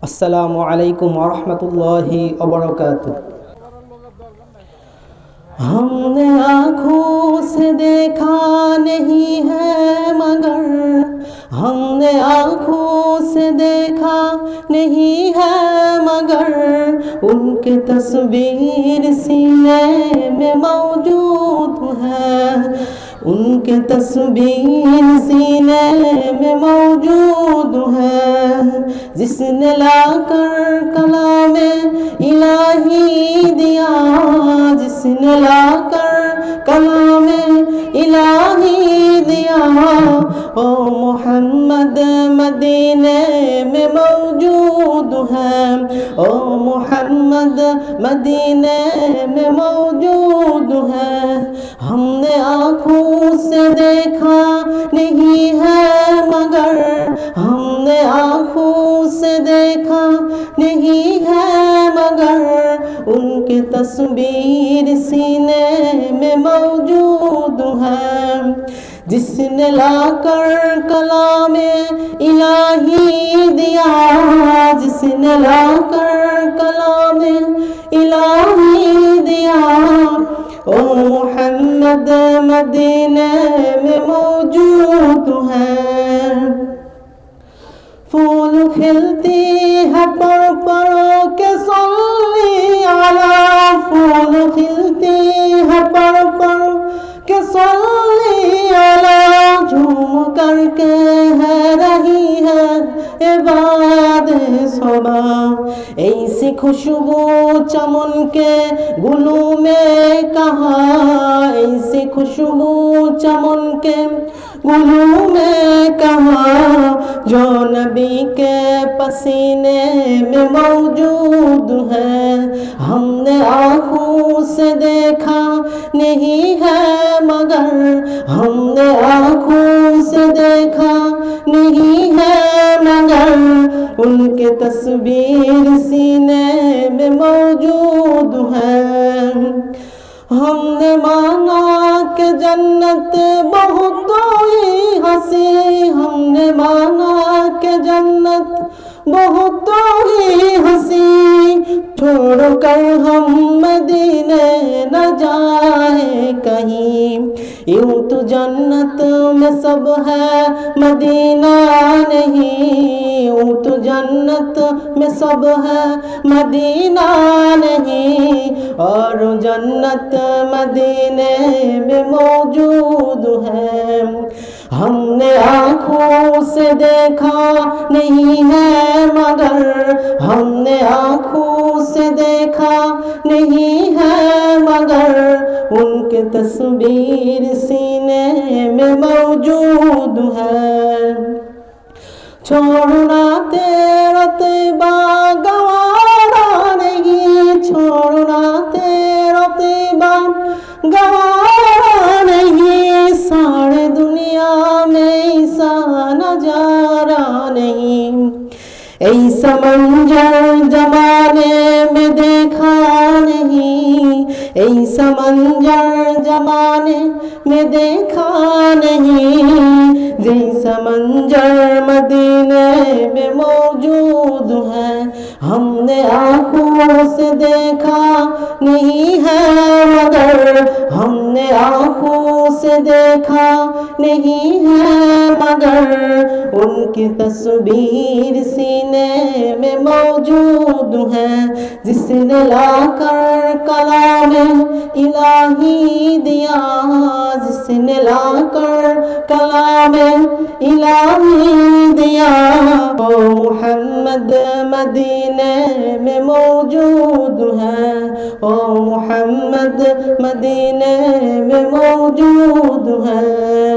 अस्सलामु अलैकुम वरहमतुल्लाहि वबरकातुह। हमने आँखों से देखा नहीं है मगर हमने आँखों से देखा नहीं है मगर उनके तस्वीर सीने में मौजूद है। उनके तस्वीर सीने में मौजूद है। जिसने लाकर कलामे इलाही दिया, जिसने लाकर कलामे इलाही दिया, ओ मोहम्मद मदीने में मौजूद है। ओ मोहम्मद मदीने में मौजूद है। हमने आँखों से देखा नहीं है मगर हमने आँखों से देखा नहीं है मगर उनकी तस्वीर सीने में मौजूद है। जिसने लाकर कलामे इलाही दिया, जिसने लाकर कलामे इलाही दिया, ओ मोहम्मद मदीने में मौजूद है। फूल खिलती है पर के सल्ली अला, फूल खिलती है पर के सल्ली अला, झूम करके है रही है इबादत सबा। ऐसी खुशबू चमन के गुलों में कहाँ, ऐसी खुशबू चमन के गुलों में कहाँ, जो नबी के पसीने में मौजूद है। हमने आँखों से देखा नहीं है मगर हमने आँखों से देखा नहीं है मगर उनके तस्वीर सीने में मौजूद है। हमने माना कि जन्नत बहुत ही हंसी, हमने माना कि जन्नत बहुत ही हंसी, छोड़कर हम मदीने न जाए कहीं। यूं तो जन्नत में सब है मदीना नहीं, यूं तो जन्नत में सब है मदीना नहीं, और जन्नत मदीने में मौजूद है। हमने आँखों से देखा नहीं है मगर हमने आँखों से देखा नहीं है मगर उनके तस्वीर सीने में मौजूद है। छोड़ना तेरा तैबा गवारा नहीं, छोड़ना तेरा तैबा गवारा नहीं, सारे दुनिया में ऐसा नजारा नहीं। ऐसा मंजर जमाने में देखा नहीं, ऐसा मंजर जमाने में देखा नहीं, जैसा मंजर मदीने में मौजूद है। हमने आँखों से देखा नहीं है मगर हमने आँखों से देखा नहीं है मगर उनकी तस्वीर सीने में मौजूद है। जिसने लाकर कलामे इलाही दिया, जिसने लाकर कलामे इलाही दिया, ओ मोहम्मद मदीने में मौजूद है। ओ मोहम्मद मदीने में मौजूद है।